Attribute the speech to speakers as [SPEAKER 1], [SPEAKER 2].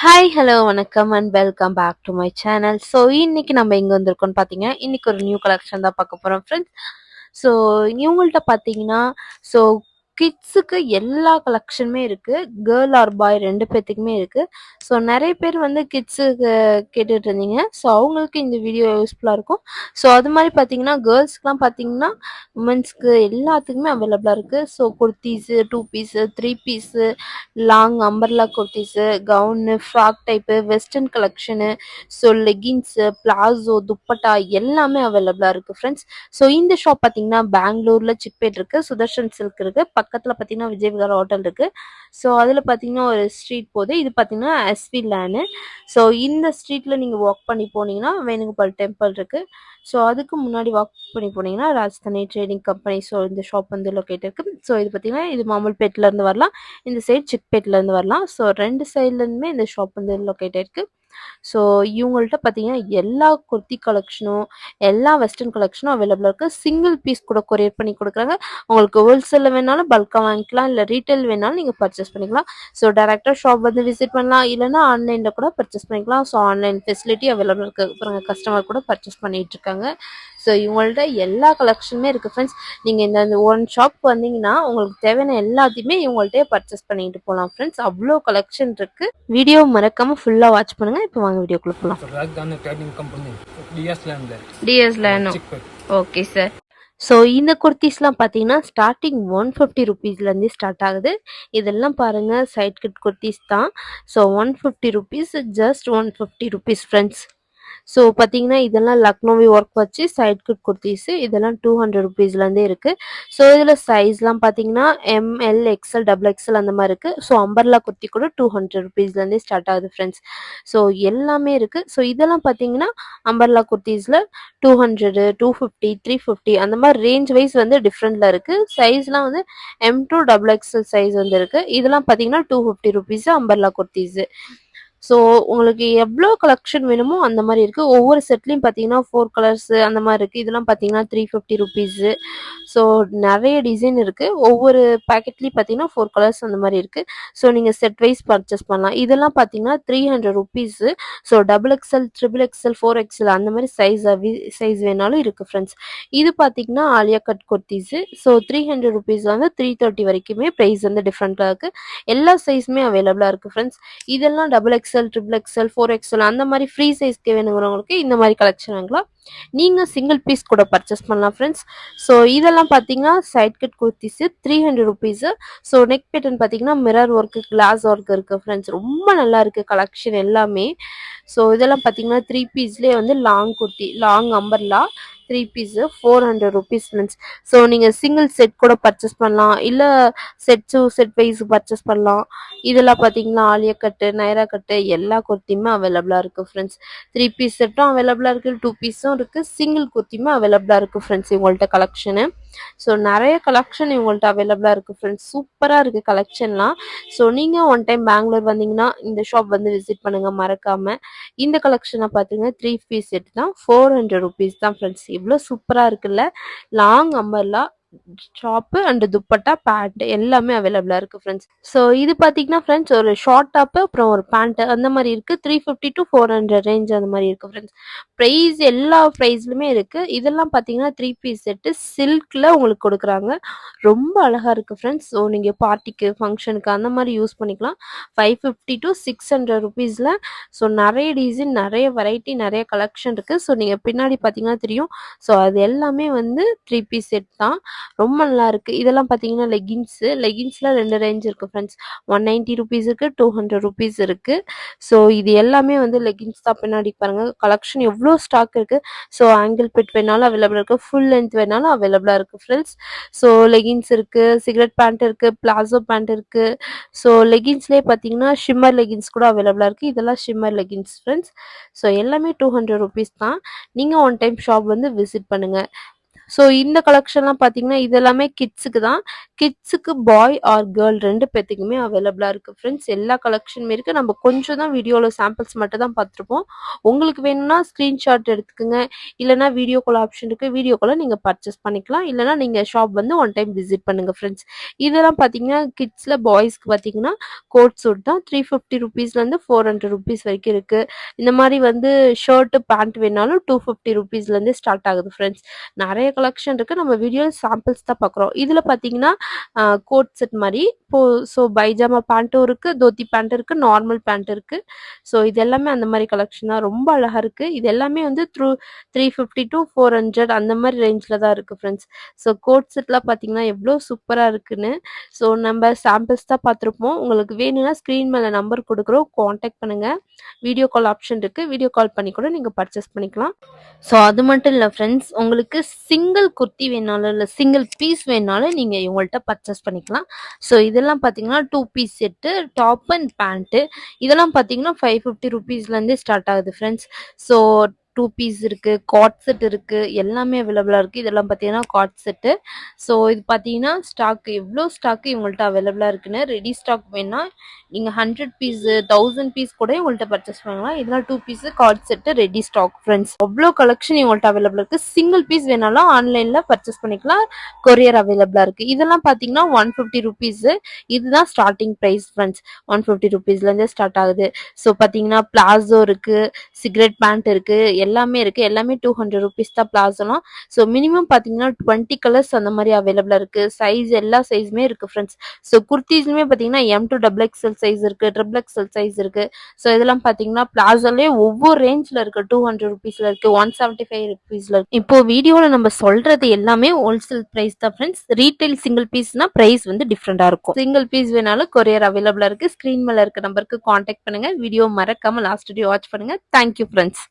[SPEAKER 1] Hi hello வணக்கம் and welcome back to my channel. So இன்னைக்கு நம்ம எங்கே வந்திருக்கோம்னு பார்த்தீங்கன்னா இன்னைக்கு ஒரு நியூ கலெக்ஷன் தான் பார்க்க போகிறோம் ஃப்ரெண்ட்ஸ். ஸோ இவங்கள்ட்ட பார்த்தீங்கன்னா ஸோ கிட்ஸுக்கு எல்லா கலெக்ஷனுமே இருக்குது, கேர்ள் ஆர் பாய் ரெண்டு பேர்த்துக்குமே இருக்குது. ஸோ நிறைய பேர் வந்து கிட்ஸுக்கு கேட்டுட்டு இருந்தீங்க, ஸோ அவங்களுக்கு இந்த வீடியோ யூஸ்ஃபுல்லாக இருக்கும். ஸோ அது மாதிரி பார்த்தீங்கன்னா கேர்ள்ஸ்க்குலாம் பார்த்தீங்கன்னா உமன்ஸ்க்கு எல்லாத்துக்குமே அவைலபிளாக இருக்குது. So kurtis, two piece, three piece, long umbrella kurtis, gown, frock type, western collection, so leggings, palazzo, dupatta எல்லாமே அவைலபிளாக இருக்குது ஃப்ரெண்ட்ஸ். ஸோ இந்த ஷாப் பார்த்தீங்கன்னா பெங்களூரில் சிக்பேட் இருக்குது, சுதர்ஷன் சில்க் இருக்குது, பக்கத்தில் பார்த்தீங்கன்னா விஜய் விகார் ஹோட்டல் இருக்குது. ஸோ அதில் பார்த்தீங்கன்னா ஒரு ஸ்ட்ரீட் போகுது, இது பார்த்தீங்கன்னா எஸ்வி லேனு. ஸோ இந்த ஸ்ட்ரீட்டில் நீங்கள் வாக் பண்ணி போனீங்கன்னா வேணுகோபால் டெம்பிள் இருக்குது. ஸோ அதுக்கு முன்னாடி வாக் பண்ணி போனீங்கன்னா ராஜஸ்தானி ட்ரேடிங் கம்பெனி. ஸோ இந்த ஷாப் வந்து லொக்கேட் இருக்குது. ஸோ இது பார்த்தீங்கன்னா இது மாமல்பேட்டிலேருந்து வரலாம், இந்த சைடு சிக்பேட்லேருந்து வரலாம். ஸோ ரெண்டு சைட்லேருந்துமே இந்த ஷாப் வந்து லொக்கேட் ஆயிருக்கு. ஸோ இவங்கள்ட்ட பார்த்தீங்கன்னா எல்லா குர்த்தி கலெக்ஷனும் எல்லா வெஸ்டர்ன் கலெக்ஷனும் அவைலபிளாக இருக்குது. சிங்கிள் பீஸ் கூட கொரியர் பண்ணி கொடுக்குறாங்க. உங்களுக்கு ஹோல்சேலில் வேணாலும் பல்காக வாங்கிக்கலாம், இல்லை ரீட்டைல் வேணாலும் நீங்கள் பர்ச்சேஸ் பண்ணிக்கலாம். ஸோ டேரெக்டாக ஷாப் வந்து விசிட் பண்ணலாம், இல்லைனா ஆன்லைனில் கூட பர்ச்சேஸ் பண்ணிக்கலாம். ஸோ ஆன்லைன் ஃபெசிலிட்டி அவைலபிள் இருக்குது. அப்புறம் கஸ்டமர் கூட பர்ச்சேஸ் பண்ணிகிட்டு இருக்காங்க. ஸோ இவங்கள்ட்ட எல்லா கலெக்ஷனுமே இருக்குது ஃப்ரெண்ட்ஸ். நீங்கள் இந்த ஒன் ஷாப் வந்தீங்கன்னா உங்களுக்கு தேவையான எல்லாத்தையுமே இவங்கள்ட்டே பர்ச்சேஸ் பண்ணிட்டு போகலாம் ஃப்ரெண்ட்ஸ். அவ்வளோ கலெக்ஷன் இருக்குது. வீடியோ மறக்காமல் ஃபுல்லாக வாட்ச் பண்ணுங்கள். இப்போ வாங்க வீடியோக்குள்ளே போகலாம்.
[SPEAKER 2] ராஜ்தானி ட்ரேடிங் கம்பெனி
[SPEAKER 1] டிஎஸ் லேனோ. Okay sir. ஸோ இந்த குர்த்திஸ்லாம் பார்த்தீங்கன்னா ஸ்டார்டிங் 150 ருபீஸ்லேருந்தே ஸ்டார்ட் ஆகுது. இதெல்லாம் பாருங்கள் சைட் கட் குர்த்திஸ் தான். So 150 rupees, just 150 rupees friends. So பார்த்தீங்கன்னா இதெல்லாம் லக்னோவி ஒர்க் வச்சு சைட் கட் குர்த்திஸு, இதெல்லாம் 200 ருபீஸ்லேருந்தே இருக்குது. ஸோ இதில் சைஸ்லாம் பார்த்தீங்கன்னா எம்எல், எக்ஸ்எல், டபுள் எக்ஸ்எல் அந்த மாதிரி இருக்குது. ஸோ அம்பர்லா குர்த்தி கூட 200 ருபீஸ்லேருந்தே ஸ்டார்ட் ஆகுது ஃப்ரெண்ட்ஸ். ஸோ எல்லாமே இருக்குது. ஸோ இதெல்லாம் பார்த்தீங்கன்னா அம்பர்லா குர்த்திஸில் 200, 250, 350 அந்த மாதிரி ரேஞ்ச் வைஸ் வந்து டிஃப்ரெண்ட்டில் இருக்குது. சைஸ்லாம் வந்து M2 டபுள் எக்ஸ்எல் சைஸ் வந்து இருக்குது. இதெல்லாம் பார்த்தீங்கன்னா 250 ருபீஸு அம்பர்லா குர்த்திஸு. ஸோ உங்களுக்கு எவ்வளோ கலெக்ஷன் வேணுமோ அந்த மாதிரி இருக்குது. ஒவ்வொரு செட்லேயும் பார்த்தீங்கன்னா 4 கலர்ஸு அந்த மாதிரி இருக்குது. இதெல்லாம் பார்த்தீங்கன்னா 350 ருபீஸு. ஸோ நிறைய டிசைன் இருக்குது. ஒவ்வொரு பேக்கெட்லேயும் பார்த்தீங்கன்னா 4 கலர்ஸ் அந்த மாதிரி இருக்குது. ஸோ நீங்கள் செட் வைஸ் பர்ச்சேஸ் பண்ணலாம். இதெல்லாம் பார்த்தீங்கன்னா 300 rupees. So double XL, triple XL, 4XL அந்த மாதிரி சைஸ் வேணாலும் இருக்குது ஃப்ரெண்ட்ஸ். இது பார்த்தீங்கன்னா Alia cut kurtis. So 300 rupees வந்து 330 வரைக்குமே ப்ரைஸ் வந்து டிஃப்ரெண்ட்டாக இருக்குது. எல்லா சைஸுமே அவைலபிளாக இருக்குது ஃப்ரெண்ட்ஸ். இதெல்லாம் double XL, triple XL, 4XL அந்த மாதிரி ஃப்ரீ சைஸ்க்கு வேணுங்கிறவங்களுக்கு இந்த மாதிரி கலெக்ஷன் வாங்கலாம். நீங்கள் சிங்கிள் பீஸ் கூட பர்ச்சேஸ் பண்ணலாம் ஃப்ரெண்ட்ஸ். ஸோ இதெல்லாம் பார்த்தீங்கன்னா side cut kurtis 300 rupees. So neck pattern பார்த்தீங்கன்னா மிரர் ஒர்க்கு, கிளாஸ் ஒர்க் இருக்குது ஃப்ரெண்ட்ஸ். ரொம்ப நல்லா இருக்குது கலெக்ஷன் எல்லாமே. ஸோ இதெல்லாம் பார்த்தீங்கன்னா 3 பீஸ்லேயே வந்து long kurti, long umbrella 3 piece 400 rupees friends. So நீங்கள் சிங்கிள் செட் கூட பர்ச்சேஸ் பண்ணலாம், இல்லை செட் வைஸ் பர்ச்சேஸ் பண்ணலாம். இதெல்லாம் பார்த்தீங்கன்னா ஆலியா கட்டு, நைரா கட்டு எல்லா குர்த்தியுமே அவைலபிளாக இருக்குது ஃப்ரெண்ட்ஸ். 3 பீஸ் செட்டும் அவைலபிளாக இருக்குது, 2 பீஸும் இருக்குது, சிங்கிள் குர்த்தியுமே அவைலபிளாக இருக்குது ஃப்ரெண்ட்ஸ் இவங்கள்ட்ட கலெக்ஷனு. ஸோ நிறைய கலெக்ஷன் இவங்கள்ட்ட அவைலபிளாக இருக்குது ஃப்ரெண்ட்ஸ். சூப்பராக இருக்குது கலெக்ஷன்லாம். ஸோ நீங்கள் ஒன் டைம் பெங்களூர் வந்தீங்கன்னா இந்த ஷாப் வந்து விசிட் பண்ணுங்கள் மறக்காமல். இந்த கலெக்ஷனை பார்த்தீங்கன்னா 3 பீஸ் செட் தான், 400 ருபீஸ் தான் ஃப்ரெண்ட்ஸ். இவ்வளோ சூப்பராக இருக்குல்ல. Long umbrella top and dupatta, pant எல்லாமே அவைலபிளாக இருக்குது ஃப்ரெண்ட்ஸ். ஸோ இது பார்த்தீங்கன்னா ஃப்ரெண்ட்ஸ் ஒரு ஷார்ட் டாப்பு அப்புறம் ஒரு பேண்ட்டு அந்த மாதிரி இருக்குது. 350 to 400 ரேஞ்ச் அந்த மாதிரி இருக்குது ஃப்ரெண்ட்ஸ். ப்ரைஸ் எல்லா ப்ரைஸ்லுமே இருக்குது. இதெல்லாம் பார்த்தீங்கன்னா 3 பீஸ் செட்டு சில்கில் உங்களுக்கு கொடுக்குறாங்க. ரொம்ப அழகாக இருக்குது ஃப்ரெண்ட்ஸ். ஸோ நீங்கள் பார்ட்டிக்கு, ஃபங்க்ஷனுக்கு அந்த மாதிரி யூஸ் பண்ணிக்கலாம். 550 to 600 ருபீஸில். ஸோ நிறைய டிசைன், நிறைய வெரைட்டி, நிறைய கலெக்ஷன் இருக்குது. ஸோ நீங்கள் பின்னாடி பார்த்தீங்கன்னா தெரியும். ஸோ அது எல்லாமே வந்து 3 பீஸ் செட் தான். ரொம்ப நல்லா இருக்குது. இதெல்லாம் பார்த்தீங்கன்னா லெகின்ஸில் 2 ரேஞ்ச் இருக்குது ஃப்ரெண்ட்ஸ். 190 ருபீஸ் இருக்குது, 200 ருபீஸ் இருக்குது. ஸோ இது எல்லாமே வந்து லெகின்ஸ் தான். பின்னாடி பாருங்கள் கலெக்ஷன் எவ்வளோ ஸ்டாக் இருக்குது. ஸோ ஆங்கிள் பிட் வேணாலும் அவைலபிளாக இருக்குது, ஃபுல் லென்த் வேணாலும் அவைலபிளாக இருக்குது ஃப்ரெண்ட்ஸ். ஸோ லெகின்ஸ் இருக்குது, சிகரெட் பேண்ட் இருக்குது, பிளாசோ பேண்ட் இருக்குது. ஸோ லெகின்ஸ்லேயே பார்த்தீங்கன்னா ஷிம்மர் லெகின்ஸ் கூட அவைலபிளாக இருக்குது. இதெல்லாம் ஷிம்மர் லெகின்ஸ் ஃப்ரெண்ட்ஸ். ஸோ எல்லாமே 200 ருபீஸ் தான். நீங்கள் ஒன் டைம் ஷாப் வந்து விசிட் பண்ணுங்கள். ஸோ இந்த கலெக்ஷன்லாம் பார்த்தீங்கன்னா இது எல்லாமே கிட்ஸுக்கு தான். கிட்ஸுக்கு பாய் ஆர் கேர்ள் 2 பேத்துக்குமே அவைலபிளா இருக்கு ஃப்ரெண்ட்ஸ். எல்லா கலெக்ஷனுமே இருக்கு. நம்ம கொஞ்சம் தான் வீடியோல சாம்பிள்ஸ் மட்டும் தான் பார்த்துருப்போம். உங்களுக்கு வேணும்னா ஸ்கிரீன்ஷாட் எடுத்துக்கங்க. இல்லைனா வீடியோ கால் ஆப்ஷன் இருக்கு. வீடியோ காலை நீங்க பர்ச்சேஸ் பண்ணிக்கலாம். இல்லைனா நீங்க ஷாப் வந்து ஒன் டைம் விசிட் பண்ணுங்க ஃப்ரெண்ட்ஸ். இதெல்லாம் பார்த்தீங்கன்னா கிட்ஸ்ல பாய்ஸ்க்கு பார்த்தீங்கன்னா கோட் சூட் தான் 350 ருபீஸ்லேருந்து 400 ருபீஸ் வரைக்கும் இருக்கு. இந்த மாதிரி வந்து ஷர்ட் பேண்ட் வேணாலும் 250 ருபீஸ்லேருந்து ஸ்டார்ட் ஆகுது ஃப்ரெண்ட்ஸ். நிறைய கலெக்ஷன் இருக்கு. நம்ம வீடியோ சாம்பிள்ஸ் தான் பார்க்குறோம். இதுல பார்த்தீங்கன்னா கோட் செட் மாதிரி இப்போ ஸோ பைஜாமா பேண்ட்டும் இருக்கு, தோத்தி பேண்ட் இருக்கு, நார்மல் பேண்ட் இருக்கு. ஸோ இது எல்லாமே அந்த மாதிரி கலெக்ஷன் தான். ரொம்ப அழகா இருக்கு. இது எல்லாமே வந்து 350 to 400 அந்த மாதிரி ரேஞ்சில் தான் இருக்கு ஃப்ரெண்ட்ஸ். ஸோ கோட் செட்லாம் பார்த்தீங்கன்னா எவ்வளோ சூப்பராக இருக்குன்னு. ஸோ நம்ம சாம்பிள்ஸ் தான் பார்த்துருப்போம். உங்களுக்கு வேணும்னா ஸ்க்ரீன் மேலே நம்பர் கொடுக்குறோம், காண்டாக்ட் பண்ணுங்க. வீடியோ கால் ஆப்ஷன் இருக்கு. வீடியோ கால் பண்ணி கூட நீங்க பர்ச்சேஸ் பண்ணிக்கலாம். ஸோ அது மட்டும் இல்லை ஃப்ரெண்ட்ஸ், உங்களுக்கு சிங்கிள் குர்த்தி வேணாலும் இல்லை சிங்கிள் பீஸ் வேணாலும் நீங்கள் இவங்கள்ட்ட பர்ச்சேஸ் பண்ணிக்கலாம். ஸோ இதெல்லாம் பார்த்தீங்கன்னா 2 piece set, top and pant. இதெல்லாம் பார்த்தீங்கன்னா 550 ருபீஸ்லேருந்தே ஸ்டார்ட் ஆகுது ஃப்ரெண்ட்ஸ். ஸோ 2 பீஸ் இருக்குது, காட் செட் இருக்குது, எல்லாமே அவைலபிளாக இருக்குது. இதெல்லாம் பார்த்தீங்கன்னா காட் செட்டு. ஸோ இது பார்த்தீங்கன்னா ஸ்டாக் எவ்வளோ ஸ்டாக்கு இவங்கள்ட்ட அவைலபிளாக இருக்குன்னு. ரெடி ஸ்டாக் வேணா நீங்கள் 100 பீஸ் 1000 பீஸ் கூட இவங்கள்ட்ட பர்ச்சேஸ் பண்ணலாம். இதெல்லாம் 2 piece coord set ready stock friends. அவ்வளோ கலெக்ஷன் இவங்கள்ட்ட அவைலபிள் இருக்குது. சிங்கிள் பீஸ் வேணாலும் ஆன்லைனில் பர்ச்சேஸ் பண்ணிக்கலாம். கொரியர் அவைலபிளாக இருக்குது. இதெல்லாம் பார்த்தீங்கன்னா 150 ருபீஸு. இதுதான் ஸ்டார்டிங் ப்ரைஸ் ஃப்ரெண்ட்ஸ். 150 ருபீஸ்லேருந்தே ஸ்டார்ட் ஆகுது. ஸோ பார்த்தீங்கன்னா பிளாசோ இருக்குது, சிகரெட் பேண்ட் இருக்குது, எல்லாமே இருக்குது. எல்லாமே 200 ருபீஸ் தான் பிளாசோலாம். ஸோ மினிமம் பார்த்தீங்கன்னா 20 கலர்ஸ் அந்த மாதிரி அவைலபிளாக இருக்குது. சைஸ் எல்லா சைஸுமே இருக்குது ஃப்ரெண்ட்ஸ். ஸோ குர்த்திஸ்லுமே பார்த்தீங்கன்னா M to XXL சைஸ் இருக்குது, XXL சைஸ் இருக்குது. ஸோ இதெல்லாம் பார்த்தீங்கன்னா பிளாசோலே ஒவ்வொரு ரேஞ்சில் இருக்குது. 200 ருபீஸில் இருக்குது, 175 ருபீஸில் இருக்குது. இப்போ வீடியோவில் நம்ம சொல்கிறது எல்லாமே ஹோல்சேல் ப்ரைஸ் தான் ஃப்ரெண்ட்ஸ். ரீட்டைல் சிங்கிள் பீஸ்னா ப்ரைஸ் வந்து டிஃப்ரெண்ட்டாக இருக்கும். சிங்கிள் பீஸ் வேணாலும் கொரியர் அவைலபிளாக இருக்குது. ஸ்க்ரீன் மேலே இருக்க நம்பருக்கு காண்டாக்ட் பண்ணுங்கள். வீடியோ மறக்காமல் லாஸ்ட் வீடியோ வாட்ச் பண்ணுங்கள். Thank you friends.